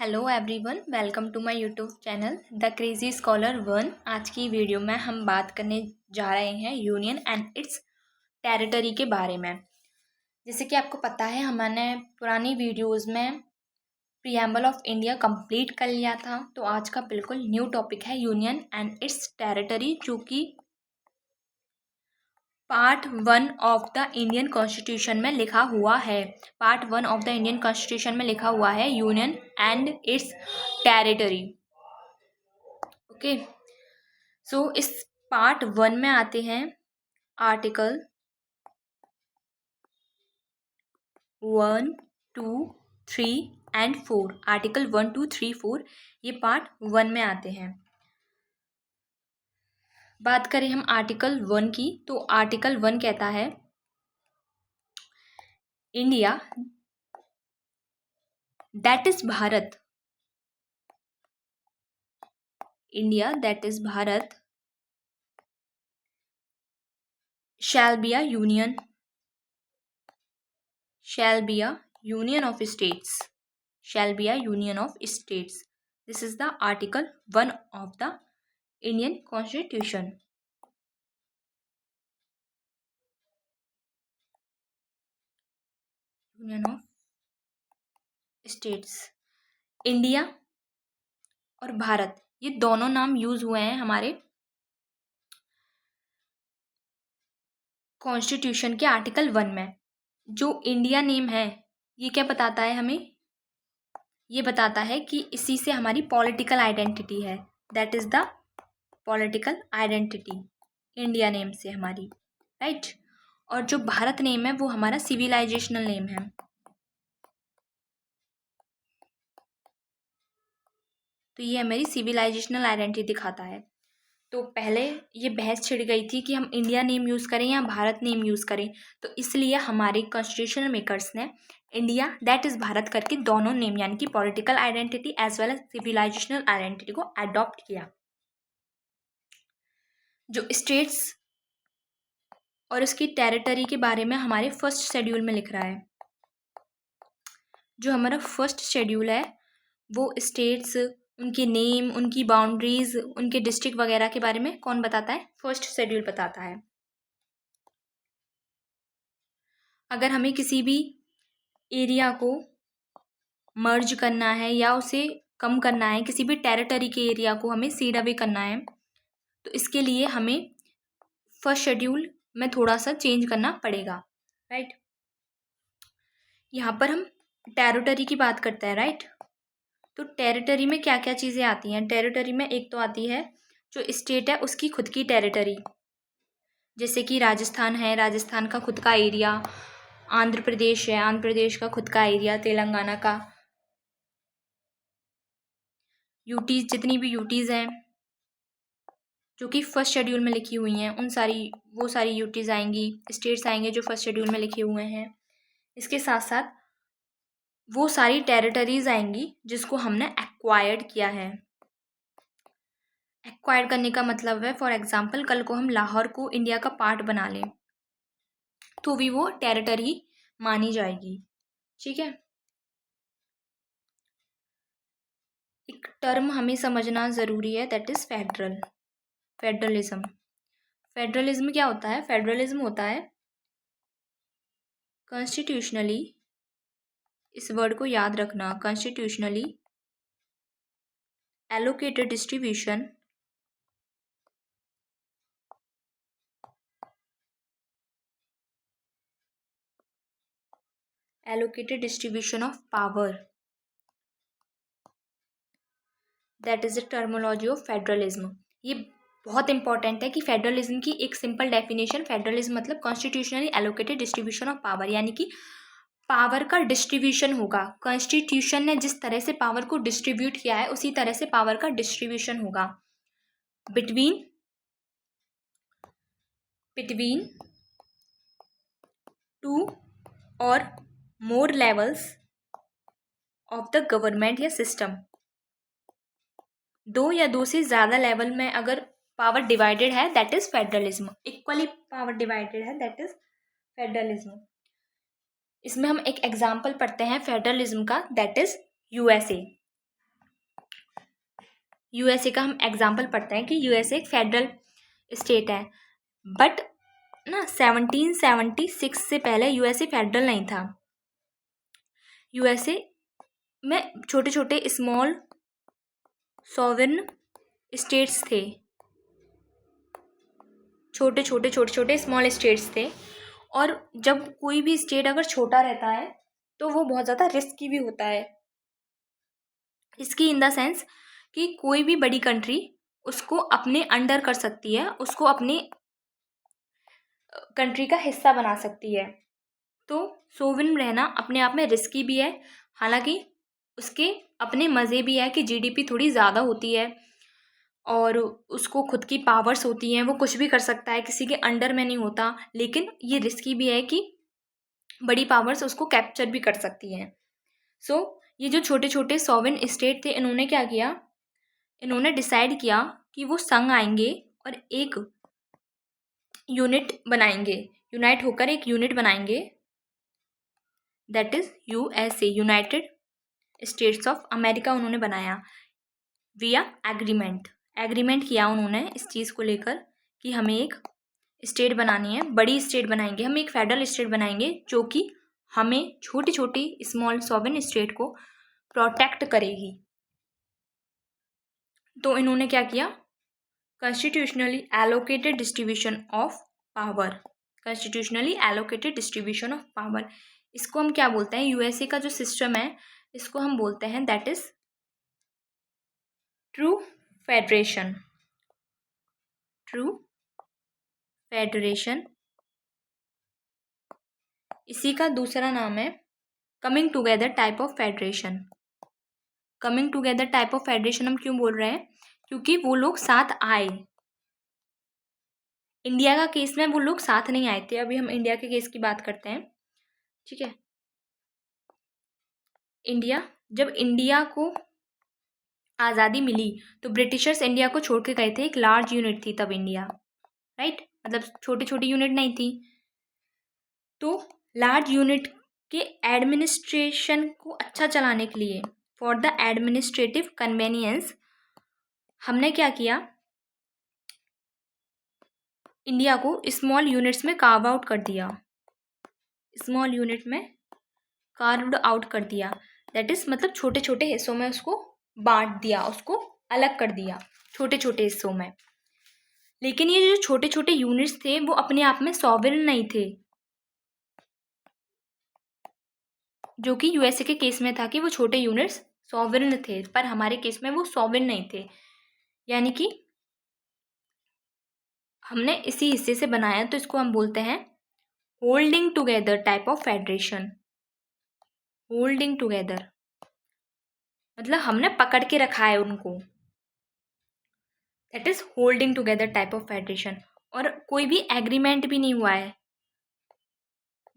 Hello everyone, welcome to my YouTube channel the crazy scholar one. आज की video में हम बात करने जा रहे हैं यूनियन एंड इट्स टेरिटरी के बारे में। जैसे कि आपको पता है, हमने पुरानी वीडियोस में प्रीएम्बल ऑफ इंडिया कंप्लीट कर लिया था। तो आज का बिल्कुल न्यू टॉपिक है यूनियन एंड इट्स टेरिटरी, जो कि part 1 of the Indian constitution में लिखा हुआ है। Part 1 of the Indian constitution में लिखा हुआ है union and its territory. Okay, so इस पार्ट 1 में आते हैं आर्टिकल 1, 2, 3 एंड 4। आर्टिकल 1, 2, 3, 4 ये पार्ट 1 में आते हैं। बात करें हम आर्टिकल 1 की, तो आर्टिकल 1 कहता है India that is Bharat, India that is Bharat shall be a union of states, shall be a union of states. This is the article 1 of the Indian Constitution. Union of states. India और भारत ये दोनों नाम use हुए हैं हमारे constitution के article 1 में। जो इंडिया नेम है ये क्या बताता है हमें? ये बताता है कि इसी से हमारी पॉलिटिकल आइडेंटिटी है। That is the political identity India name से हमारी, राइट। और जो भारत नेम है वो हमारा सिविलाइजेशनल नेम है। तो ये हमारी सिविलाइजेशनल आइडेंटिटी दिखाता है। तो पहले ये बहस छिड़ गई थी कि हम इंडिया नेम यूज़ करें या भारत नेम यूज़ करें। तो इसलिए हमारे कॉन्स्टिट्यूशनल मेकर्स ने इंडिया दैट इज़ भारत करके दोनों नेम यानी कि political identity as well as civilisational identity को अडॉप्ट किया। जो स्टेट्स और उसकी टेरिटरी के बारे में हमारे फर्स्ट शेड्यूल में लिख रहा है। जो हमारा फर्स्ट शेड्यूल है वो स्टेट्स, उनके नेम, उनकी बाउंड्रीज, उनके डिस्ट्रिक्ट वगैरह के बारे में कौन बताता है? फर्स्ट शेड्यूल बताता है। अगर हमें किसी भी एरिया को मर्ज करना है या उसे कम करना है, किसी भी टेरिटरी के एरिया को हमें सीड अवे करना है, तो इसके लिए हमें फर्स्ट शेड्यूल में थोड़ा सा चेंज करना पड़ेगा, राइट। यहाँ पर हम टेरिटरी की बात करते हैं, राइट। तो टेरिटरी में क्या क्या चीज़ें आती हैं? टेरिटरी में एक तो आती है जो स्टेट है उसकी खुद की टेरिटरी, जैसे कि राजस्थान है, राजस्थान का खुद का एरिया। आंध्र प्रदेश है, आंध्र प्रदेश का खुद का एरिया। तेलंगाना का, यूटीज़, जितनी भी यूटीज़ हैं जो कि फर्स्ट शेड्यूल में लिखी हुई हैं, वो सारी यूटीज़ आएंगी, स्टेट्स आएंगे जो फर्स्ट शेड्यूल में लिखे हुए हैं। इसके साथ साथ वो सारी टेरिटरीज आएंगी जिसको हमने एक्वायर्ड किया है। एक्वायर करने का मतलब है, फॉर एग्जाम्पल कल को हम लाहौर को इंडिया का पार्ट बना लें तो भी वो टेरिटरी मानी जाएगी, ठीक है। एक टर्म हमें समझना ज़रूरी है, दैट इज़ फेडरलिज्म। फेडरलिज्म क्या होता है? फेडरलिज्म होता है कॉन्स्टिट्यूशनली, इस वर्ड को याद रखना, constitutionally allocated distribution of power, that is the terminology of federalism. ये बहुत इंपॉर्टेंट है कि फेडरलिज्म की एक सिंपल डेफिनेशन, फेडरलिज्म मतलब constitutionally allocated distribution of power, यानी कि पावर का डिस्ट्रीब्यूशन होगा। कॉन्स्टिट्यूशन ने जिस तरह से पावर को डिस्ट्रीब्यूट किया है उसी तरह से पावर का डिस्ट्रीब्यूशन होगा बिटवीन टू और मोर लेवल्स ऑफ द गवर्नमेंट या सिस्टम। दो या दो से ज़्यादा लेवल में अगर पावर डिवाइडेड है that is federalism. Equally power divided है दैट इज फेडरलिज्म। इसमें हम एक एग्जाम्पल पढ़ते हैं फेडरलिज्म का, दैट इज यूएसए। यूएसए का हम एग्जाम्पल पढ़ते हैं कि यूएसए एक फेडरल स्टेट है, बट ना 1776 से पहले यूएसए फेडरल नहीं था। यूएसए में छोटे छोटे स्मॉल सॉवरेन स्टेट्स थे, छोटे छोटे स्मॉल स्टेट्स थे। और जब कोई भी स्टेट अगर छोटा रहता है तो वो बहुत ज़्यादा रिस्की भी होता है। इसकी इन द सेंस कि कोई भी बड़ी कंट्री उसको अपने अंडर कर सकती है, उसको अपनी कंट्री का हिस्सा बना सकती है। तो सोवरेन रहना अपने आप में रिस्की भी है, हालांकि उसके अपने मज़े भी है कि जीडीपी थोड़ी ज़्यादा होती है और उसको खुद की पावर्स होती हैं, वो कुछ भी कर सकता है, किसी के अंडर में नहीं होता। लेकिन ये रिस्की भी है कि बड़ी पावर्स उसको कैप्चर भी कर सकती हैं। सो ये जो छोटे छोटे सॉवरेन स्टेट थे, इन्होंने क्या किया, इन्होंने डिसाइड किया कि वो संग आएंगे और एक यूनिट बनाएंगे, यूनाइट होकर एक यूनिट बनाएंगे, that is USA, United states of America उन्होंने बनाया विया एग्रीमेंट किया उन्होंने इस चीज़ को लेकर कि हमें एक स्टेट बनानी है, बड़ी स्टेट बनाएंगे, हम एक फेडरल स्टेट बनाएंगे जो कि हमें छोटी छोटी स्मॉल सॉवरेन स्टेट को प्रोटेक्ट करेगी। तो इन्होंने क्या किया, constitutionally allocated distribution of power, constitutionally allocated distribution of power, इसको हम क्या बोलते हैं, यूएसए का जो सिस्टम है इसको हम बोलते हैं that is true federation, true federation. इसी का दूसरा नाम है coming together type of federation. Coming together type of federation हम क्यों बोल रहे हैं, क्योंकि वो लोग साथ आए। इंडिया का केस में वो लोग साथ नहीं आए थे, अभी हम इंडिया के केस की बात करते हैं, ठीक है। जब इंडिया को आज़ादी मिली तो ब्रिटिशर्स इंडिया को छोड़ के गए थे, एक लार्ज यूनिट थी तब इंडिया, राइट, मतलब छोटी छोटी यूनिट नहीं थी। तो लार्ज यूनिट के एडमिनिस्ट्रेशन को अच्छा चलाने के लिए, फॉर द एडमिनिस्ट्रेटिव कन्वेनियंस, हमने क्या किया, इंडिया को स्मॉल यूनिट्स में कार्व आउट कर दिया, स्मॉल यूनिट में कार्व्ड आउट कर दिया, दैट इज मतलब छोटे छोटे हिस्सों में उसको बांट दिया, उसको अलग कर दिया छोटे छोटे हिस्सों में। लेकिन ये जो छोटे छोटे यूनिट्स थे वो अपने आप में सॉवरेन नहीं थे, जो कि यूएसए के केस में था कि वो छोटे यूनिट्स सॉवरेन थे, पर हमारे केस में वो सॉवरेन नहीं थे। यानी कि हमने इसी हिस्से से बनाया, तो इसको हम बोलते हैं holding together type of federation. Holding together मतलब हमने पकड़ के रखा है उनको, that is holding together type of federation. और कोई भी एग्रीमेंट भी नहीं हुआ है,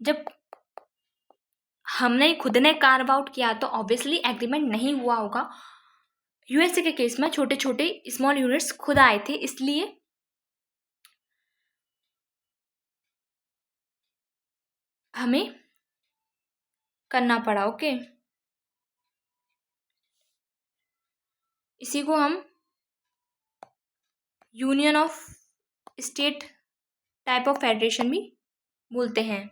जब हमने खुद ने कार्व आउट किया तो ऑब्वियसली एग्रीमेंट नहीं हुआ होगा। यूएसए के केस में छोटे छोटे स्मॉल यूनिट्स खुद आए थे, इसलिए हमें करना पड़ा, ओके। इसी को हम union of state type of federation भी बोलते हैं,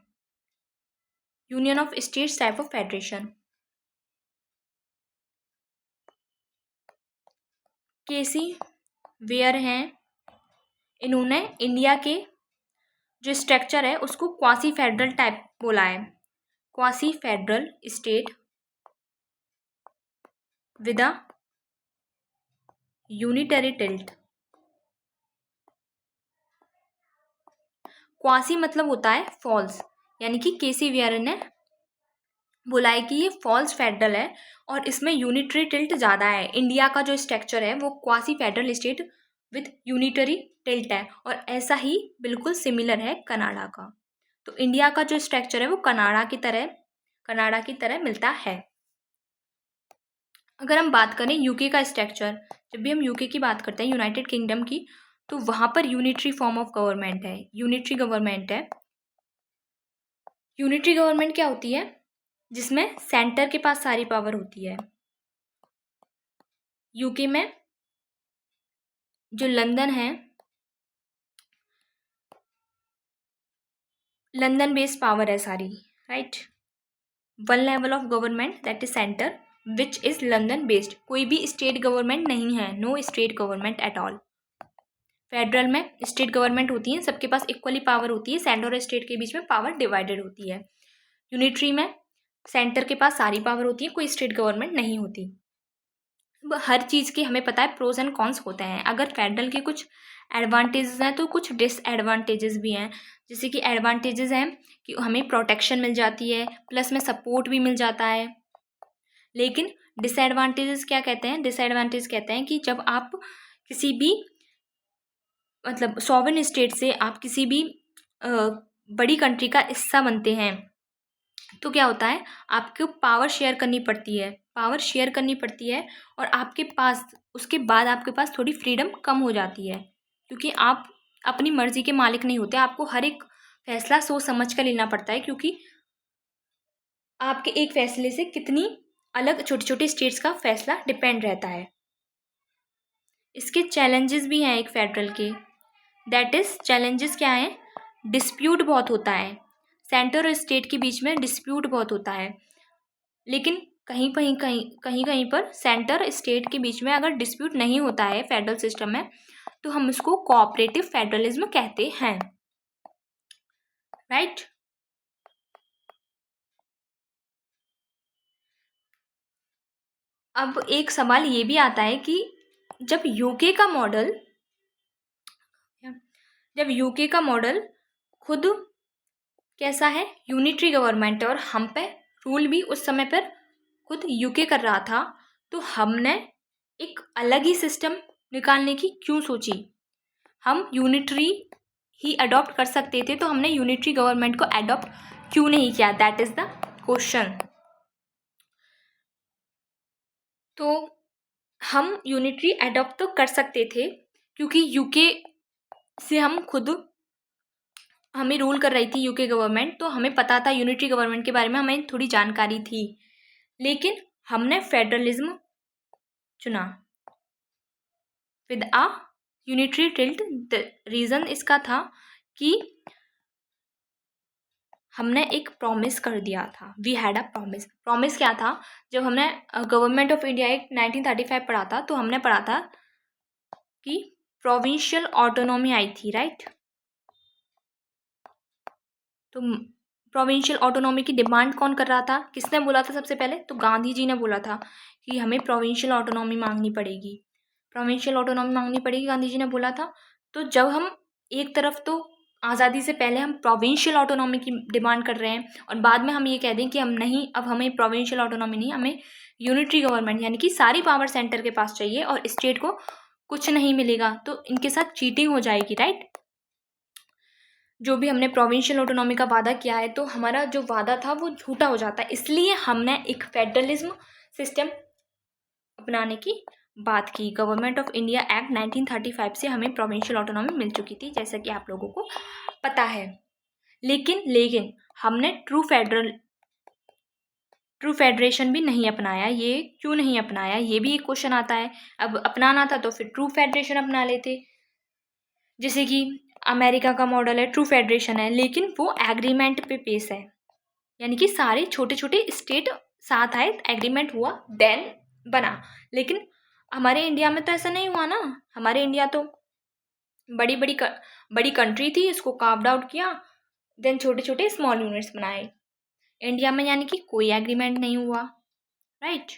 union of states type of federation. K C Wheare हैं, इन्होंने इंडिया के जो स्ट्रक्चर है उसको क्वासी फेडरल टाइप बोला है, quasi federal state with a unitary tilt. Quasi मतलब होता है फॉल्स, यानी कि केसी वेयर ने बोला है कि ये फॉल्स फेडरल है और इसमें यूनिटरी टिल्ट ज़्यादा है। इंडिया का जो स्ट्रक्चर है वो quasi federal state with unitary tilt है, और ऐसा ही बिल्कुल सिमिलर है कनाडा का। तो इंडिया का जो स्ट्रक्चर है वो कनाडा की तरह मिलता है। अगर हम बात करें यूके का स्ट्रक्चर, जब भी हम यूके की बात करते हैं, यूनाइटेड किंगडम की, तो वहाँ पर यूनिटरी फॉर्म ऑफ गवर्नमेंट है, यूनिटरी गवर्नमेंट है। यूनिटरी गवर्नमेंट क्या होती है, जिसमें सेंटर के पास सारी पावर होती है। यूके में जो लंदन है, लंदन बेस्ड पावर है सारी, right. One level of government that is centre which is London based. कोई भी स्टेट गवर्नमेंट नहीं है, no state government at all. Federal में स्टेट गवर्नमेंट होती है, सबके पास इक्वली पावर होती है, सेंटर और स्टेट के बीच में पावर डिवाइडेड होती है। यूनिटरी में सेंटर के पास सारी पावर होती है, कोई स्टेट गवर्नमेंट नहीं होती। हर चीज़ के हमें पता है प्रोज एंड कॉन्स होते हैं। अगर फेडरल के कुछ एडवांटेजेस हैं तो कुछ डिसएडवांटेजेस भी हैं। जैसे कि एडवांटेजेस हैं कि हमें प्रोटेक्शन मिल जाती है, प्लस में सपोर्ट भी मिल जाता है। लेकिन डिसएडवांटेजेस क्या कहते हैं? डिसएडवांटेज कहते हैं कि जब आप किसी भी मतलब सॉवरेन स्टेट से आप किसी भी बड़ी कंट्री का हिस्सा बनते हैं तो क्या होता है, आपको पावर शेयर करनी पड़ती है, पावर शेयर करनी पड़ती है। और आपके पास उसके बाद आपके पास थोड़ी फ्रीडम कम हो जाती है, क्योंकि आप अपनी मर्जी के मालिक नहीं होते। आपको हर एक फैसला सोच समझ कर लेना पड़ता है, क्योंकि आपके एक फैसले से कितनी अलग छोटे छोटे स्टेट्स का फैसला डिपेंड रहता है। इसके चैलेंजेस भी हैं एक फेडरल के, दैट इज चैलेंजेस क्या है? डिस्प्यूट बहुत होता है, सेंटर और स्टेट के बीच में डिस्प्यूट बहुत होता है। लेकिन कहीं पर सेंटर स्टेट के बीच में अगर डिस्प्यूट नहीं होता है फेडरल सिस्टम में, तो हम उसको कोऑपरेटिव फेडरलिज्म कहते हैं, राइट। अब एक सवाल ये भी आता है कि जब यूके का मॉडल खुद कैसा है, यूनिटरी गवर्नमेंट है, और हम पे रूल भी उस समय पर खुद यूके कर रहा था, तो हमने एक अलग ही सिस्टम निकालने की क्यों सोची? हम यूनिटरी ही अडॉप्ट कर सकते थे, तो हमने यूनिटरी गवर्नमेंट को अडॉप्ट क्यों नहीं किया? That is the question. तो हम यूनिटरी अडॉप्ट तो कर सकते थे, क्योंकि यूके से हमें रूल कर रही थी यूके गवर्नमेंट, तो हमें पता था यूनिटरी गवर्नमेंट के बारे में, हमें थोड़ी जानकारी थी। लेकिन हमने फेडरलिज्म चुना with a unitary tilt. Reason इसका था कि हमने एक प्रॉमिस कर दिया था, वी हैड अ प्रॉमिस क्या था? जब हमने गवर्नमेंट ऑफ इंडिया एक्ट 1935 पढ़ा था, तो हमने पढ़ा था कि प्रोविंशियल ऑटोनॉमी आई थी, राइट। तो प्रोविंशियल ऑटोनॉमी की डिमांड कौन कर रहा था? किसने बोला था सबसे पहले? तो गांधी जी ने बोला था कि हमें प्रोविंशियल ऑटोनॉमी मांगनी पड़ेगी, प्रोविंशियल ऑटोनॉमी मांगनी पड़ेगी, गांधी जी ने बोला था। तो जब हम एक तरफ तो आज़ादी से पहले हम प्रोविंशियल ऑटोनॉमी की डिमांड कर रहे हैं, और बाद में हम ये कह दें कि हम नहीं, अब हमें प्रोविंशियल ऑटोनॉमी नहीं, हमें यूनिटरी गवर्नमेंट, यानी कि सारी पावर सेंटर के पास चाहिए और स्टेट को कुछ नहीं मिलेगा, तो इनके साथ चीटिंग हो जाएगी, राइट। जो भी हमने प्रोविंशियल ऑटोनॉमी का वादा किया है, तो हमारा जो वादा था वो झूठा हो जाता है। इसलिए हमने एक फेडरलिज्म सिस्टम अपनाने की बात की। गवर्नमेंट ऑफ इंडिया एक्ट 1935 से हमें प्रोविंशियल ऑटोनॉमी मिल चुकी थी, जैसा कि आप लोगों को पता है। लेकिन हमने ट्रू फेडरेशन भी नहीं अपनाया। ये क्यों नहीं अपनाया? ये भी एक क्वेश्चन आता है। अब अपनाना था तो फिर ट्रू फेडरेशन अपना लेते, जैसे कि अमेरिका का मॉडल है, ट्रू फेडरेशन है, लेकिन वो एग्रीमेंट पे बेस है, यानी कि सारे छोटे छोटे स्टेट साथ आए, एग्रीमेंट हुआ, देन बना। लेकिन हमारे इंडिया में तो ऐसा नहीं हुआ ना। हमारे इंडिया तो बड़ी कंट्री थी, इसको कार्व्ड आउट किया, देन छोटे छोटे स्मॉल यूनिट्स बनाए। इंडिया में यानी कि कोई एग्रीमेंट नहीं हुआ, राइट।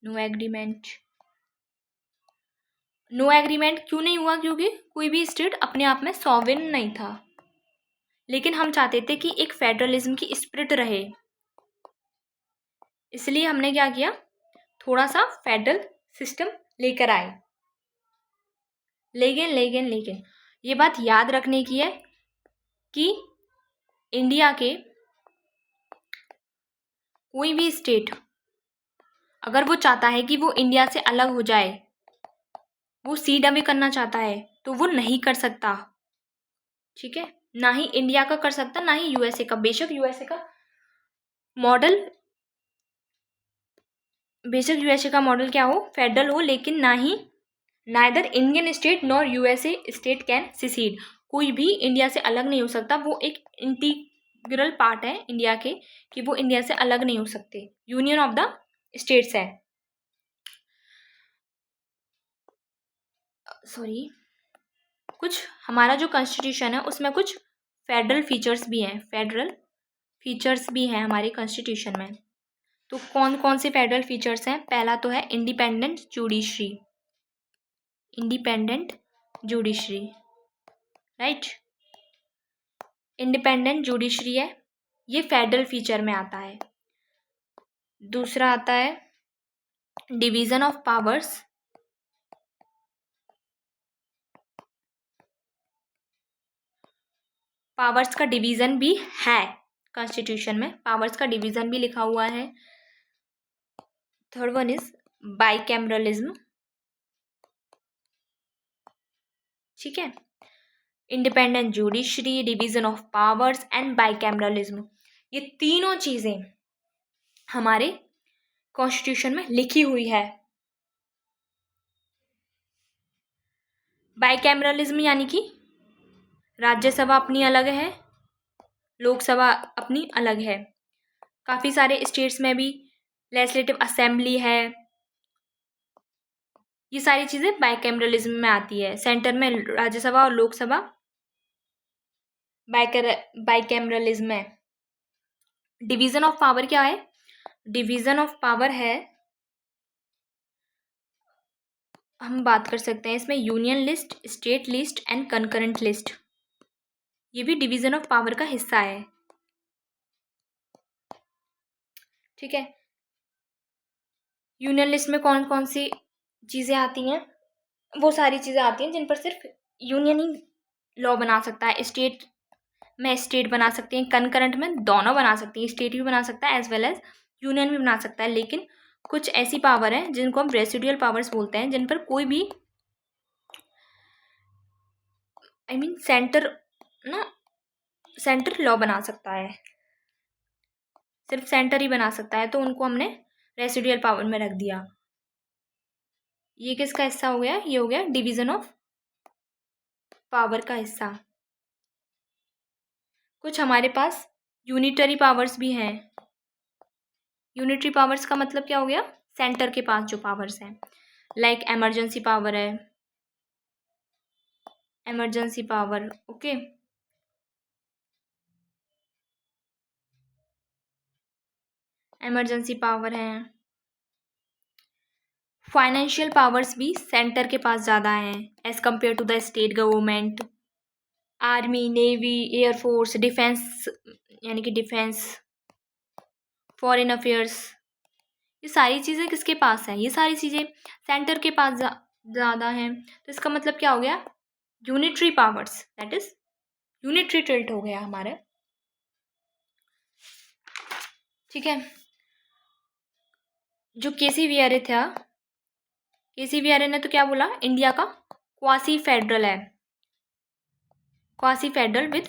नो एग्रीमेंट क्यों नहीं हुआ? क्योंकि कोई भी स्टेट अपने आप में सॉवरेन नहीं था। लेकिन हम चाहते थे कि एक फेडरलिज्म की स्पिरिट रहे, इसलिए हमने क्या किया, थोड़ा सा फेडरल सिस्टम लेकर आए। लेकिन ये बात याद रखने की है कि इंडिया के कोई भी स्टेट अगर वो चाहता है कि वो इंडिया से अलग हो जाए, वो सीड अवे करना चाहता है, तो वो नहीं कर सकता, ठीक है। ना ही इंडिया का कर सकता, ना ही यूएसए का। बेशक यूएसए का मॉडल क्या हो, फेडरल हो, लेकिन ना ही neither Indian state nor USA state can secede, कोई भी इंडिया से अलग नहीं हो सकता, वो एक इंटीग्रल पार्ट है इंडिया के, कि वो इंडिया से अलग नहीं हो सकते, यूनियन ऑफ द स्टेट्स है। सॉरी, कुछ हमारा जो कॉन्स्टिट्यूशन है उसमें कुछ फेडरल फीचर्स भी हैं, फेडरल फीचर्स भी हैं हमारे कॉन्स्टिट्यूशन में। तो कौन कौन से फेडरल फीचर्स हैं? पहला तो है independent judiciary, independent judiciary, right, independent judiciary है, ये फेडरल फीचर में आता है। दूसरा आता है डिवीजन ऑफ पावर्स, पावर्स का डिवीजन भी है कॉन्स्टिट्यूशन में, पावर्स का डिवीजन भी लिखा हुआ है। थर्ड वन इज बाइकैमरलिज्म, ठीक है, independent judiciary, division of powers and bicameralism, ये तीनों चीजें हमारे कॉन्स्टिट्यूशन में लिखी हुई है। बाइकैमरलिज्म यानी कि राज्यसभा अपनी अलग है, लोकसभा अपनी अलग है, काफ़ी सारे स्टेट्स में भी लेजिस्लेटिव असेंबली है, ये सारी चीज़ें बाइकैमरलिज्म में आती है। सेंटर में राज्यसभा और लोकसभा बाइकैमरलिज्म है। डिवीजन ऑफ पावर क्या है? डिवीजन ऑफ पावर है, हम बात कर सकते हैं इसमें union list, state list and concurrent list, ये भी डिवीजन ऑफ पावर का हिस्सा है, ठीक है। यूनियन लिस्ट में कौन कौन सी चीज़ें आती हैं? वो सारी चीज़ें आती हैं जिन पर सिर्फ यूनियन ही लॉ बना सकता है। स्टेट में स्टेट बना सकते हैं, कंकरेंट में दोनों बना सकती हैं, स्टेट भी बना सकता है एज वेल एज यूनियन भी बना सकता है। लेकिन कुछ ऐसी पावर है जिनको हम रेसिडुअल पावर्स बोलते हैं, जिन पर कोई भी सेंटर ना, सेंटर लॉ बना सकता है, सिर्फ सेंटर ही बना सकता है, तो उनको हमने रेसिडुअल पावर में रख दिया। ये किसका हिस्सा हो गया? ये हो गया डिवीजन ऑफ पावर का हिस्सा। कुछ हमारे पास यूनिटरी पावर्स भी हैं। यूनिटरी पावर्स का मतलब क्या हो गया? सेंटर के पास जो पावर्स हैं, लाइक एमरजेंसी पावर है, emergency power, okay, emergency power है। फाइनेंशियल पावर्स भी सेंटर के पास ज़्यादा हैं as compare to the state government. Army, navy, air force, defence यानी कि डिफेंस, फॉरेन अफेयर्स, ये सारी चीज़ें किसके पास हैं? ये सारी चीज़ें सेंटर के पास ज़्यादा हैं। तो इसका मतलब क्या हो गया? Unitary powers, that is unitary tilt हो गया हमारे, ठीक है। जो केसी वीआरए था, केसी वीआरए ने तो क्या बोला? इंडिया का क्वासी फेडरल है, quasi federal with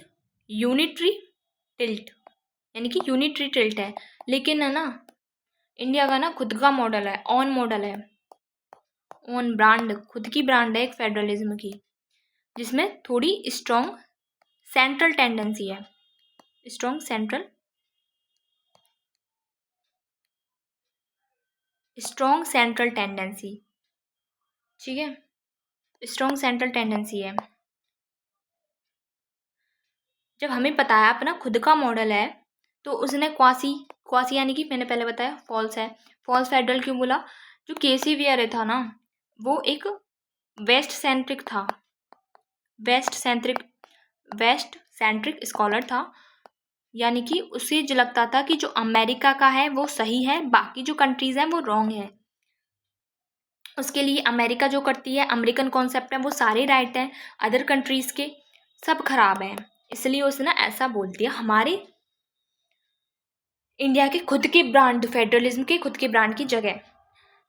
unitary tilt, यानी कि यूनिटरी टिल्ट है। लेकिन है ना, इंडिया का ना खुद का मॉडल है, ऑन मॉडल है, ओन ब्रांड, खुद की ब्रांड है एक फेडरलिज्म की, जिसमें थोड़ी स्ट्रॉन्ग सेंट्रल टेंडेंसी है, strong central, strong central tendency, ठीक है, स्ट्रॉन्ग सेंट्रल टेंडेंसी है। जब हमें पता है अपना खुद का मॉडल है, तो उसने क्वासी, क्वासी यानी कि मैंने पहले बताया फॉल्स है, फॉल्स फेडरल क्यों बोला? जो केसी वीआरए था ना, वो एक वेस्ट सेंट्रिक था, वेस्ट सेंट्रिक स्कॉलर था, यानी कि उसे जो लगता था कि जो अमेरिका का है वो सही है, बाकी जो कंट्रीज़ हैं वो रॉन्ग है। उसके लिए अमेरिका जो करती है, अमेरिकन कॉन्सेप्ट है, वो सारे राइट हैं, अदर कंट्रीज़ के सब खराब हैं। इसलिए उसने ऐसा बोल दिया। हमारे इंडिया के खुद के ब्रांड, फेडरलिज्म के खुद के ब्रांड की जगह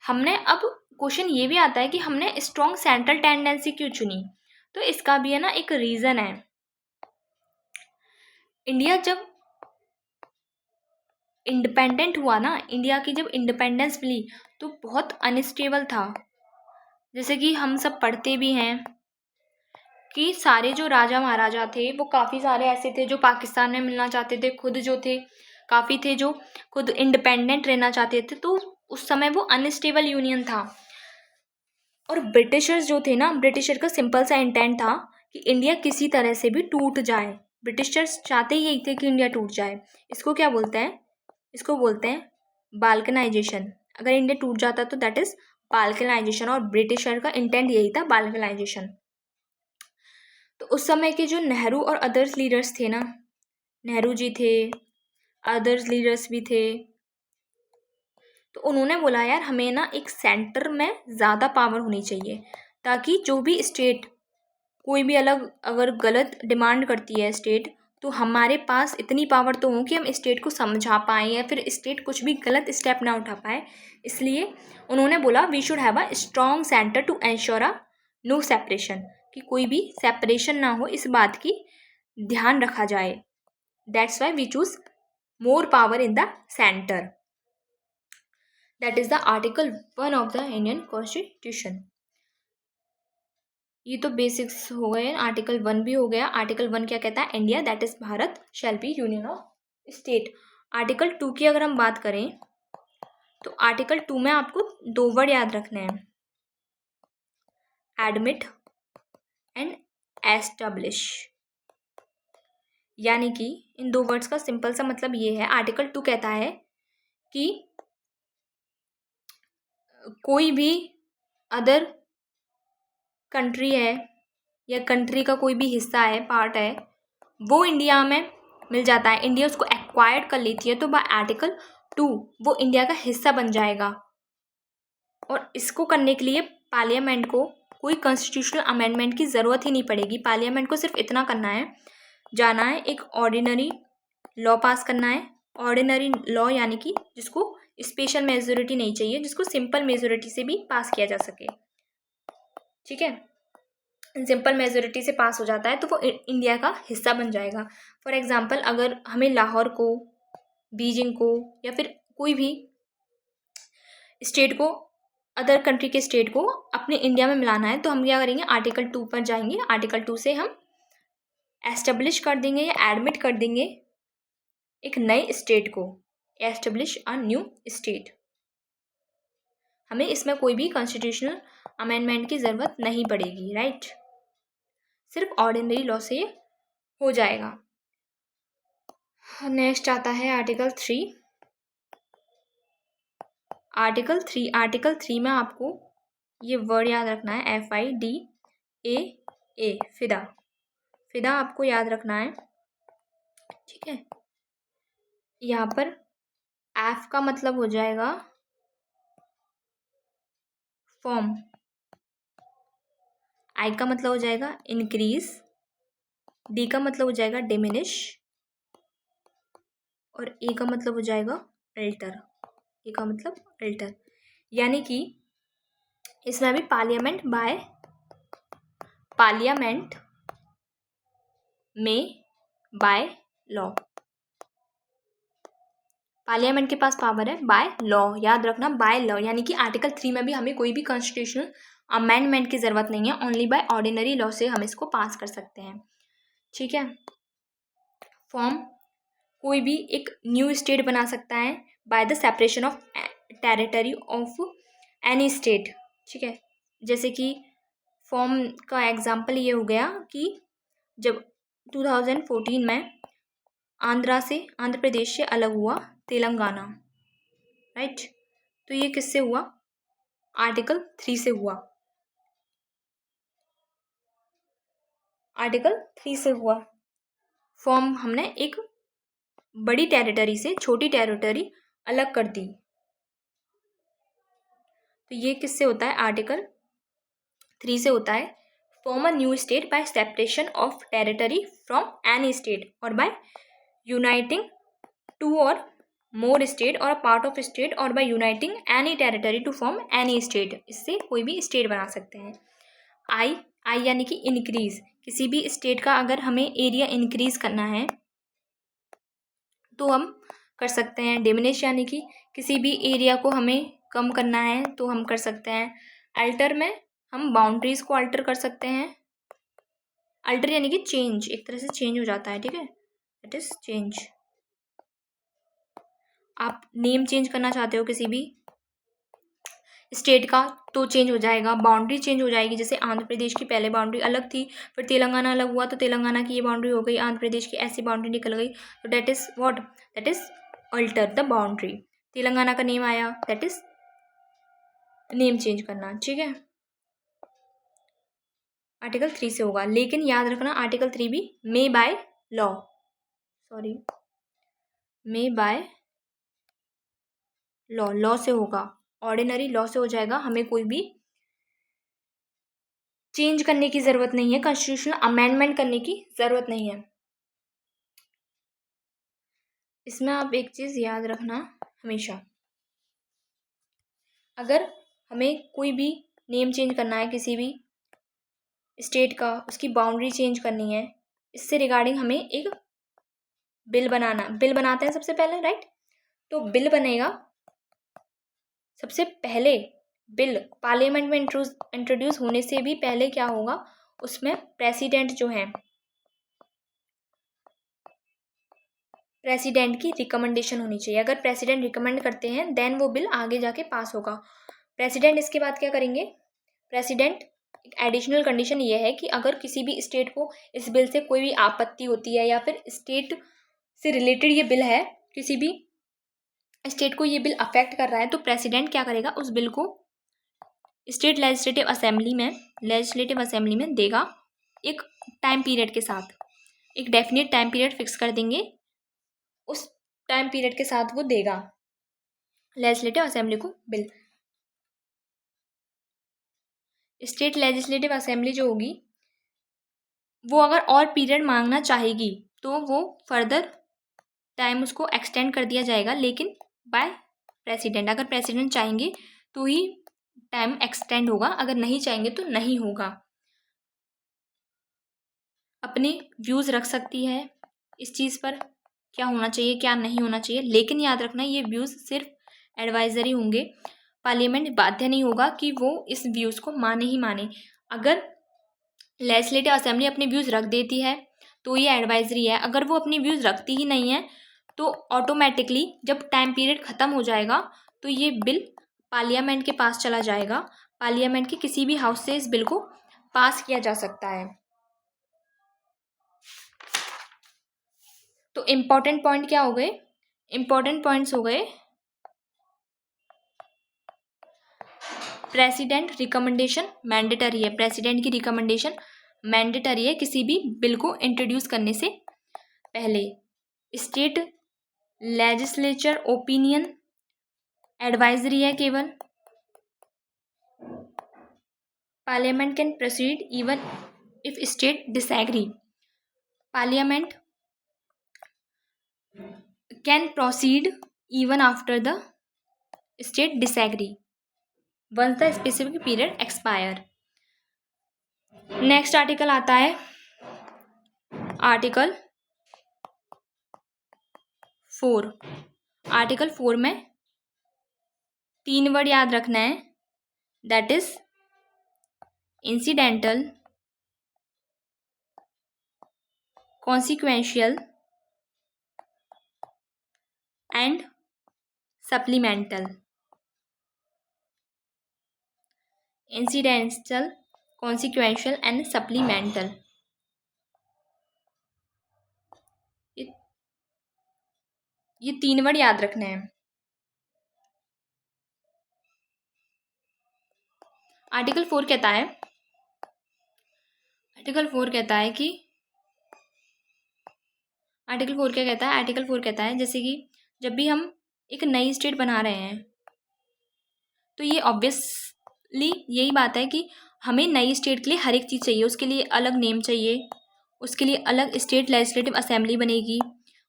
हमने, अब क्वेश्चन ये भी आता है कि हमने स्ट्रॉन्ग सेंट्रल टेंडेंसी क्यों चुनी? तो इसका भी है ना एक रीज़न है। इंडिया जब इंडिपेंडेंट हुआ ना, इंडिया की जब इंडिपेंडेंस मिली तो बहुत अनस्टेबल था, जैसे कि हम सब पढ़ते भी हैं कि सारे जो राजा महाराजा थे वो काफ़ी सारे ऐसे थे जो पाकिस्तान में मिलना चाहते थे, खुद जो थे काफ़ी थे जो खुद इंडिपेंडेंट रहना चाहते थे। तो उस समय वो अनस्टेबल यूनियन था। और ब्रिटिशर्स जो थे ना, ब्रिटिशर का सिंपल सा इंटेंट था कि इंडिया किसी तरह से भी टूट जाए। ब्रिटिशर्स चाहते ही यही थे कि इंडिया टूट जाए। इसको क्या बोलते हैं? इसको बोलते हैं बाल्कनाइजेशन। अगर इंडिया टूट जाता तो दैट इज बाल्कनाइजेशन, और ब्रिटिशर का इंटेंट यही था, बाल्कनाइजेशन। तो उस समय के जो नेहरू और अदर्स लीडर्स थे ना, नेहरू जी थे, अदर्स लीडर्स भी थे, तो उन्होंने बोला यार हमें ना एक सेंटर में ज़्यादा पावर होनी चाहिए, ताकि जो भी स्टेट कोई भी अलग अगर गलत डिमांड करती है स्टेट, तो हमारे पास इतनी पावर तो हो कि हम स्टेट को समझा पाएँ या फिर स्टेट कुछ भी गलत स्टेप ना उठा पाए। इसलिए उन्होंने बोला we should have a strong centre to ensure a no separation, कि कोई भी सेपरेशन ना हो, इस बात की ध्यान रखा जाए। That's why we choose more power in the centre. That is the article 1 of the Indian constitution. ये तो बेसिक्स हो गए। आर्टिकल 1 भी हो गया। आर्टिकल 1 क्या कहता है? India that is Bharat shall be union of state. Article 2 की अगर हम बात करें तो आर्टिकल 2 में आपको 2 वर्ड याद रखने हैं, एडमिट एंड एस्टेब्लिश। यानी कि इन 2 वर्ड्स का सिंपल सा मतलब ये है, आर्टिकल 2 कहता है कि कोई भी अदर कंट्री है या कंट्री का कोई भी हिस्सा है, पार्ट है, वो इंडिया में मिल जाता है, इंडिया उसको एक्वायर्ड कर लेती है, तो बाय आर्टिकल 2 वो इंडिया का हिस्सा बन जाएगा। और इसको करने के लिए पार्लियामेंट को कोई कॉन्स्टिट्यूशनल अमेंडमेंट की ज़रूरत ही नहीं पड़ेगी। पार्लियामेंट को सिर्फ इतना करना है, जाना है, एक ऑर्डिनरी लॉ पास करना है। ऑर्डिनरी लॉ यानी कि जिसको स्पेशल मेजोरिटी नहीं चाहिए, जिसको सिंपल मेजोरिटी से भी पास किया जा सके। ठीक है, सिंपल मेजोरिटी से पास हो जाता है तो वो इंडिया का हिस्सा बन जाएगा। फॉर एग्जांपल अगर हमें लाहौर को, बीजिंग को या फिर कोई भी स्टेट को, अदर कंट्री के स्टेट को अपने इंडिया में मिलाना है, तो हम क्या करेंगे? आर्टिकल 2 पर जाएंगे। आर्टिकल 2 से हम एस्टेब्लिश कर देंगे या एडमिट कर देंगे एक नए स्टेट को, एस्टेब्लिश अ न्यू स्टेट। हमें इसमें कोई भी कॉन्स्टिट्यूशनल अमेंडमेंट की ज़रूरत नहीं पड़ेगी, राइट? सिर्फ ऑर्डिनरी लॉ से हो जाएगा। नेक्स्ट आता है आर्टिकल 3। आर्टिकल 3 में आपको ये वर्ड याद रखना है, FIDA, फिदा। फिदा आपको याद रखना है, ठीक है। यहाँ पर F का मतलब हो जाएगा फॉर्म, I का मतलब हो जाएगा इंक्रीज, D का मतलब हो जाएगा डिमिनिश, और A का मतलब हो जाएगा अल्टर। A का मतलब अल्टर, यानी कि इसमें भी पार्लियामेंट में बाय लॉ, पार्लियामेंट के पास पावर है बाय लॉ, याद रखना बाय लॉ। यानी कि आर्टिकल 3 में भी हमें कोई भी कॉन्स्टिट्यूशनल अमेंडमेंट की ज़रूरत नहीं है, ओनली बाय ऑर्डिनरी लॉ से हम इसको पास कर सकते हैं, ठीक है। फॉर्म, कोई भी एक न्यू स्टेट बना सकता है by the separation of territory of any state, ठीक है। जैसे कि फॉर्म का एग्जाम्पल ये हो गया कि जब 2014 में आंध्र प्रदेश से अलग हुआ तेलंगाना, राइट? तो ये किससे हुआ? आर्टिकल 3 से हुआ, आर्टिकल 3 से हुआ। फॉर्म हमने एक बड़ी टेरिटरी से छोटी टेरिटरी अलग कर दी, तो ये किससे होता है? आर्टिकल 3 से होता है। Form a new state by separation of territory from any state और बाय यूनाइटिंग टू और मोर स्टेट और पार्ट ऑफ स्टेट और by uniting any territory to form any state. इससे कोई भी स्टेट बना सकते हैं। आई यानी कि इंक्रीज, किसी भी स्टेट का अगर हमें एरिया इंक्रीज करना है तो हम कर सकते हैं। डिमिनिश यानी कि किसी भी एरिया को हमें कम करना है तो हम कर सकते हैं। अल्टर में हम बाउंड्रीज को अल्टर कर सकते हैं। अल्टर यानी कि चेंज, एक तरह से चेंज हो जाता है, ठीक है, दैट इज चेंज। आप नेम चेंज करना चाहते हो किसी भी स्टेट का तो चेंज हो जाएगा, बाउंड्री चेंज हो जाएगी। जैसे आंध्र प्रदेश की पहले बाउंड्री अलग थी, फिर तेलंगाना अलग हुआ तो तेलंगाना की ये बाउंड्री हो गई, आंध्र प्रदेश की ऐसी बाउंड्री निकल गई, तो that is what, that is alter the boundary. Telangana का नेम आया, दैट इज नेम चेंज करना, ठीक है। आर्टिकल 3 से होगा, लेकिन याद रखना आर्टिकल 3 भी may by law, sorry, may by law से होगा, ऑर्डिनरी लॉ से हो जाएगा। हमें कोई भी चेंज करने की ज़रूरत नहीं है, कॉन्स्टिट्यूशनल अमेंडमेंट करने की ज़रूरत नहीं है। इसमें आप एक चीज़ याद रखना हमेशा, अगर हमें कोई भी नेम चेंज करना है किसी भी स्टेट का, उसकी बाउंड्री चेंज करनी है, इससे रिगार्डिंग हमें एक बिल बनाते हैं सबसे पहले, राइट। तो बिल बनेगा सबसे पहले, बिल पार्लियामेंट में इंट्रोड्यूस होने से भी पहले क्या होगा, उसमें प्रेसिडेंट जो है, प्रेसिडेंट की रिकमेंडेशन होनी चाहिए। अगर प्रेसिडेंट रिकमेंड करते हैं देन वो बिल आगे जाके पास होगा। प्रेसिडेंट इसके बाद क्या करेंगे, प्रेसिडेंट एक एडिशनल कंडीशन ये है कि अगर किसी भी स्टेट को इस बिल से कोई भी आपत्ति होती है या फिर स्टेट से रिलेटेड ये बिल है, किसी भी स्टेट को ये बिल अफेक्ट कर रहा है, तो प्रेसिडेंट क्या करेगा, उस बिल को स्टेट लेजिस्लेटिव असेंबली में देगा, एक टाइम पीरियड के साथ, एक डेफिनेट टाइम पीरियड फिक्स कर देंगे, उस टाइम पीरियड के साथ वो देगा लेजिस्लेटिव असेंबली को बिल। स्टेट लेजिस्लेटिव असेंबली जो होगी वो अगर और पीरियड मांगना चाहेगी तो वो फर्दर टाइम उसको एक्सटेंड कर दिया जाएगा, लेकिन बाय प्रेसिडेंट। अगर प्रेसिडेंट चाहेंगे तो ही टाइम एक्सटेंड होगा, अगर नहीं चाहेंगे तो नहीं होगा। अपने व्यूज़ रख सकती है इस चीज़ पर, क्या होना चाहिए क्या नहीं होना चाहिए, लेकिन याद रखना ये व्यूज़ सिर्फ एडवाइजरी होंगे। पार्लियामेंट बाध्य नहीं होगा कि वो इस व्यूज़ को माने ही माने। अगर लेजिस्लेटिव असेंबली अपने व्यूज़ रख देती है तो ये एडवाइजरी है, अगर वो अपनी व्यूज़ रखती ही नहीं है तो ऑटोमेटिकली जब टाइम पीरियड ख़त्म हो जाएगा तो ये बिल पार्लियामेंट के पास चला जाएगा, पार्लियामेंट के किसी भी हाउस से इस बिल को पास किया जा सकता है। तो इम्पॉर्टेंट पॉइंट क्या हो गए, इम्पॉर्टेंट पॉइंट्स हो गए, प्रेसिडेंट रिकमेंडेशन मैंडेटरी है, प्रेसिडेंट की रिकमेंडेशन मैंडेटरी है किसी भी बिल को इंट्रोड्यूस करने से पहले। स्टेट लेजिस्लेचर ओपिनियन एडवाइजरी है केवल। Parliament can proceed even if state disagree, parliament can proceed even after the state disagree once the specific period expire. Next article आता है आर्टिकल 4। आर्टिकल 4 में 3 वर्ड याद रखना है, that is incidental, consequential and supplemental. Incidental, consequential and supplemental, ये 3 word याद रखने हैं। आर्टिकल 4 कहता है, आर्टिकल 4 कहता है कि आर्टिकल 4 क्या कहता है, आर्टिकल 4 कहता है जैसे कि जब भी हम एक नई स्टेट बना रहे हैं तो ये ऑब्वियसली यही बात है कि हमें नई स्टेट के लिए हर एक चीज़ चाहिए, उसके लिए अलग नेम चाहिए, उसके लिए अलग स्टेट लेजिस्लेटिव असेंबली बनेगी,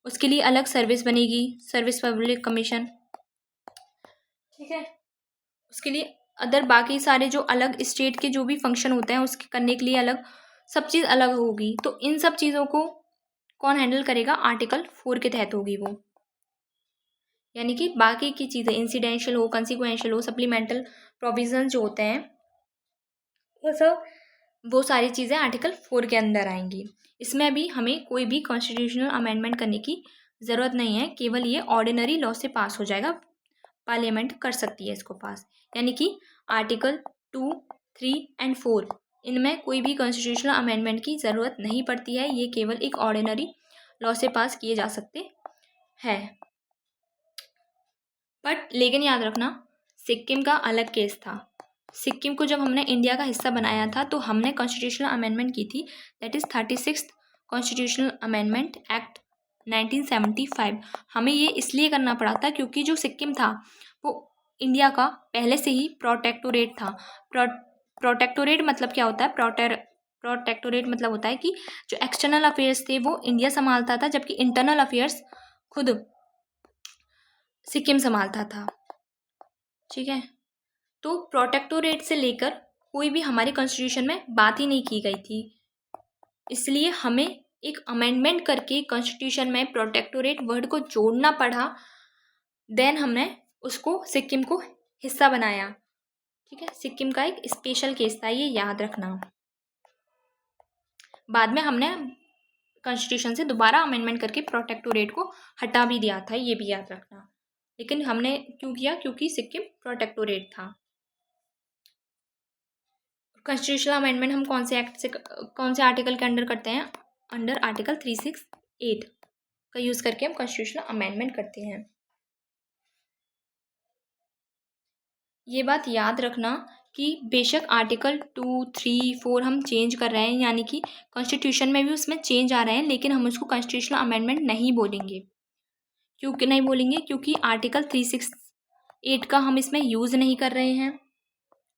उसके लिए अलग सर्विस बनेगी, सर्विस पब्लिक कमीशन, ठीक है। उसके लिए अदर बाकी सारे जो अलग स्टेट के जो भी फंक्शन होते हैं उसके करने के लिए अलग सब चीज़ अलग होगी। तो इन सब चीज़ों को कौन हैंडल करेगा, आर्टिकल 4 के तहत होगी वो। यानी कि बाकी की चीज़ें इंसिडेंशियल हो, कंसिक्वेंशियल हो, सप्लीमेंटल प्रोविजन जो होते हैं वो सारी चीज़ें आर्टिकल 4 के अंदर आएंगी। इसमें भी हमें कोई भी कॉन्स्टिट्यूशनल अमेंडमेंट करने की ज़रूरत नहीं है, केवल ये ऑर्डिनरी लॉ से पास हो जाएगा, पार्लियामेंट कर सकती है इसको पास। यानी कि आर्टिकल 2, 3 एंड 4 इनमें कोई भी कॉन्स्टिट्यूशनल अमेंडमेंट की ज़रूरत नहीं पड़ती है, ये केवल एक ऑर्डिनरी लॉ से पास किए जा सकते हैं। बट लेकिन याद रखना, सिक्किम का अलग केस था। सिक्किम को जब हमने इंडिया का हिस्सा बनाया था तो हमने कॉन्स्टिट्यूशनल अमेंडमेंट की थी, that is 36th constitutional amendment act 1975। हमें ये इसलिए करना पड़ा था क्योंकि जो सिक्किम था वो इंडिया का पहले से ही प्रोटेक्टोरेट था। प्रोटेक्टोरेट मतलब क्या होता है? प्रोटेक्टोरेट मतलब होता है कि जो एक्सटर्नल अफेयर्स थे वो इंडिया संभालता था, जबकि इंटरनल अफेयर्स खुद सिक्किम संभालता था। ठीक है, तो प्रोटेक्टोरेट से लेकर कोई भी हमारे कॉन्स्टिट्यूशन में बात ही नहीं की गई थी, इसलिए हमें एक अमेंडमेंट करके कॉन्स्टिट्यूशन में प्रोटेक्टोरेट वर्ड को जोड़ना पड़ा। देन हमने उसको सिक्किम को हिस्सा बनाया। ठीक है, सिक्किम का एक स्पेशल केस था, ये याद रखना। बाद में हमने कॉन्स्टिट्यूशन से दोबारा अमेंडमेंट करके प्रोटेक्टोरेट को हटा भी दिया था, ये भी याद रखना। लेकिन हमने क्यों किया? क्योंकि सिक्किम प्रोटेक्टोरेट था। कॉन्स्टिट्यूशनल अमेंडमेंट हम कौन से एक्ट से, कौन से आर्टिकल के अंडर करते हैं? अंडर आर्टिकल 368 का यूज़ करके हम कॉन्स्टिट्यूशनल अमेंडमेंट करते हैं। ये बात याद रखना कि बेशक आर्टिकल 2, 3, 4 हम चेंज कर रहे हैं, यानी कि कॉन्स्टिट्यूशन में भी उसमें चेंज आ रहे हैं, लेकिन हम उसको कॉन्स्टिट्यूशनल अमेंडमेंट नहीं बोलेंगे। क्यों नहीं बोलेंगे? क्योंकि आर्टिकल 368 का हम इसमें यूज़ नहीं कर रहे हैं।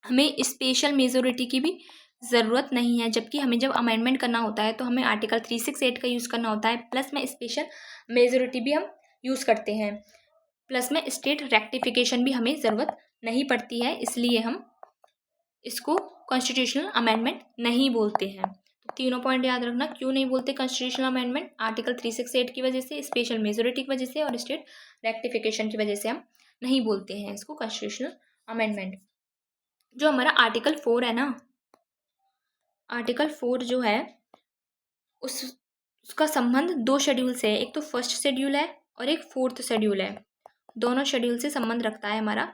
हमें स्पेशल मेजोरिटी की भी ज़रूरत नहीं है, जबकि हमें जब अमेंडमेंट करना होता है तो हमें आर्टिकल 368 का यूज़ करना होता है, प्लस में स्पेशल मेजोरिटी भी हम यूज़ करते हैं, प्लस में स्टेट रेक्टिफिकेशन भी हमें ज़रूरत नहीं पड़ती है, इसलिए हम इसको कॉन्स्टिट्यूशनल अमेंडमेंट नहीं बोलते हैं। तो तीनों पॉइंट याद रखना, क्यों नहीं बोलते कॉन्स्टिट्यूशनल अमेंडमेंट? आर्टिकल 368 की वजह से, स्पेशल मेजोरिटी की वजह से और स्टेट रेक्टिफिकेशन की वजह से हम नहीं बोलते हैं इसको कॉन्स्टिट्यूशनल अमेंडमेंट। जो हमारा आर्टिकल 4 है ना, आर्टिकल 4 जो है उसका संबंध 2 शेड्यूल से है। एक तो फर्स्ट शेड्यूल है और एक 4th शेड्यूल है। दोनों शेड्यूल से संबंध रखता है हमारा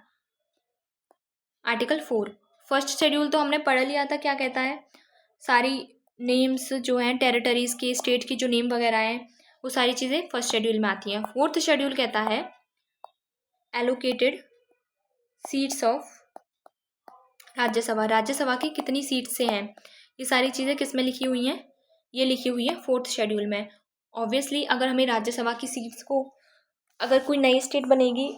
आर्टिकल 4। फर्स्ट शेड्यूल तो हमने पढ़ लिया था, क्या कहता है? सारी नेम्स जो हैं टेरिटरीज के, स्टेट की जो नेम वगैरह हैं, वो सारी चीज़ें फर्स्ट शेड्यूल में आती हैं। 4th शेड्यूल कहता है allocated seats of Rajya Sabha. Rajya Sabha की कितनी सीट से हैं, ये सारी चीज़ें किस में लिखी हुई हैं? ये लिखी हुई है 4th शेड्यूल में। ऑब्वियसली अगर हमें राज्यसभा की सीट्स को, अगर कोई नई स्टेट बनेगी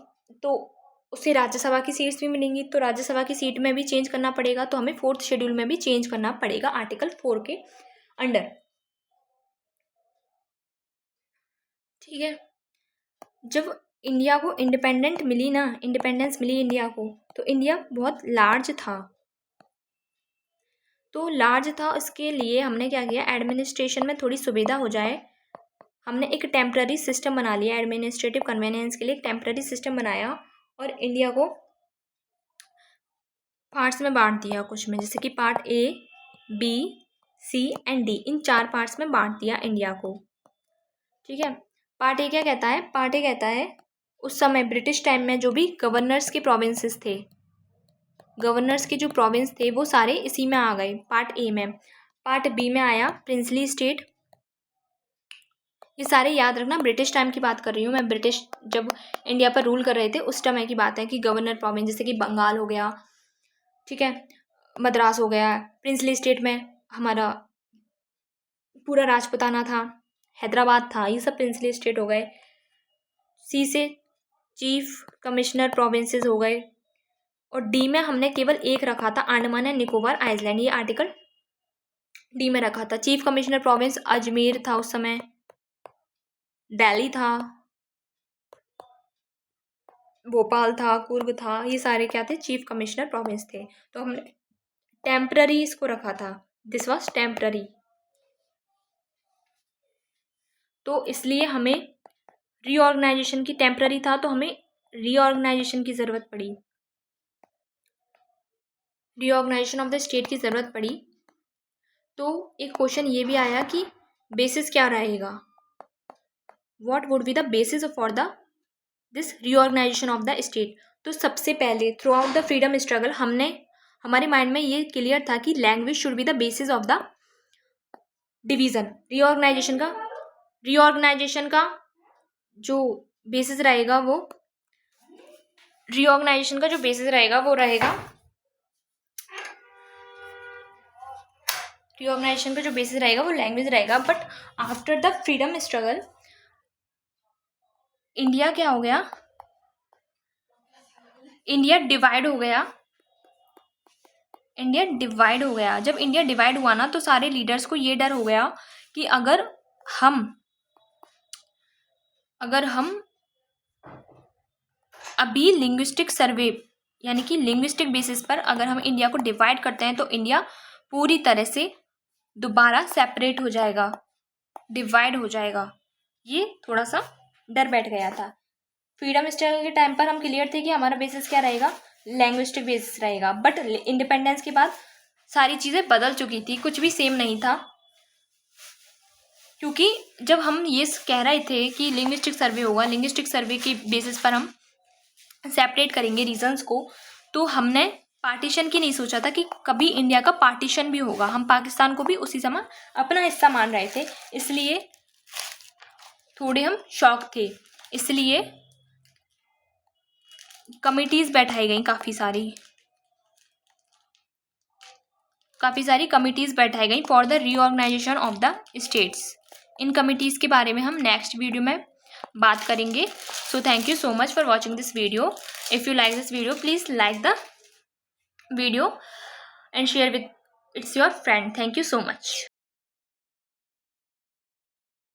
तो उसे राज्यसभा की सीट्स भी मिलेंगी, तो राज्यसभा की सीट में भी चेंज करना पड़ेगा, तो हमें 4th शेड्यूल में भी चेंज करना पड़ेगा आर्टिकल 4 के अंडर। ठीक है, जब इंडिया को इंडिपेंडेंस मिली इंडिया को, तो इंडिया बहुत लार्ज था। तो लार्ज था, उसके लिए हमने क्या किया? एडमिनिस्ट्रेशन में थोड़ी सुविधा हो जाए, हमने एक टेम्प्ररी सिस्टम बना लिया। एडमिनिस्ट्रेटिव कन्वीनियंस के लिए एक टेम्प्ररी सिस्टम बनाया और इंडिया को पार्ट्स में बांट दिया कुछ में, जैसे कि part A, B, C and D, इन 4 पार्ट्स में बांट दिया इंडिया को। ठीक है, पार्ट ए क्या कहता है? पार्ट ए कहता है उस समय ब्रिटिश टाइम में जो भी गवर्नर्स के प्रोविंसेस थे, गवर्नर्स के जो प्रोविंस थे वो सारे इसी में आ गए, पार्ट ए में। पार्ट बी में आया प्रिंसली स्टेट। ये सारे याद रखना, ब्रिटिश टाइम की बात कर रही हूँ मैं। ब्रिटिश जब इंडिया पर रूल कर रहे थे उस समय की बात है कि गवर्नर प्रोविंस, जैसे कि बंगाल हो गया, ठीक है, मद्रास हो गया। प्रिंसली स्टेट में हमारा पूरा राजपुताना था, हैदराबाद था, ये सब प्रिंसली स्टेट हो गए। सी से चीफ कमिश्नर प्रोविंसेस हो गए। और डी में हमने केवल एक रखा था, अंडमान एंड निकोबार आइलैंड, ये आर्टिकल डी में रखा था। चीफ कमिश्नर प्रोविंस अजमेर था उस समय, दिल्ली था, भोपाल था, कुर्ग था, ये सारे क्या थे? चीफ कमिश्नर प्रोविंस थे। तो हमने टेम्पररी इसको रखा था, दिस वाज टेम्पररी। तो इसलिए हमें रीऑर्गेनाइजेशन की, टेम्पररी था तो हमें रीऑर्गेनाइजेशन की ज़रूरत पड़ी। रीऑर्गेनाइजेशन ऑफ द स्टेट की ज़रूरत पड़ी, तो एक क्वेश्चन ये भी आया कि बेसिस क्या रहेगा, what would be the basis for the this reorganisation of the state. तो सबसे पहले throughout the freedom struggle हमारे माइंड में ये क्लियर था कि language should be the basis of the division. Reorganisation का जो बेसिस रहेगा वो रहेगा लैंग्वेज रहेगा। But after the freedom struggle India क्या हो गया, इंडिया डिवाइड हो गया। जब इंडिया डिवाइड हुआ ना, तो सारे लीडर्स को ये डर हो गया कि अगर हम अभी लिंग्विस्टिक सर्वे यानी कि लिंग्विस्टिक बेसिस पर अगर हम इंडिया को डिवाइड करते हैं, तो इंडिया पूरी तरह से दोबारा सेपरेट हो जाएगा, डिवाइड हो जाएगा। ये थोड़ा सा डर बैठ गया था। फ्रीडम स्ट्रगल के टाइम पर हम क्लियर थे कि हमारा बेसिस क्या रहेगा, लैंग्विस्टिक बेसिस रहेगा। बट इंडिपेंडेंस के बाद सारी चीज़ें बदल चुकी थी, कुछ भी सेम नहीं था। क्योंकि जब हम ये कह रहे थे कि लिंग्विस्टिक सर्वे होगा, लिंग्विस्टिक सर्वे के बेसिस पर हम सेपरेट करेंगे रीजन्स को, तो हमने पार्टीशन की नहीं सोचा था कि कभी इंडिया का पार्टीशन भी होगा। हम पाकिस्तान को भी उसी समय अपना हिस्सा मान रहे थे, इसलिए थोड़े हम शॉक थे। इसलिए कमिटीज़ बैठाई गई, काफ़ी सारी कमिटीज़ बैठाई गई for the reorganisation of the states. इन कमिटीज़ के बारे में हम नेक्स्ट वीडियो में बात करेंगे। So thank you so much for watching this video. If you like this video, please like the video and share with your friend. Thank you so much.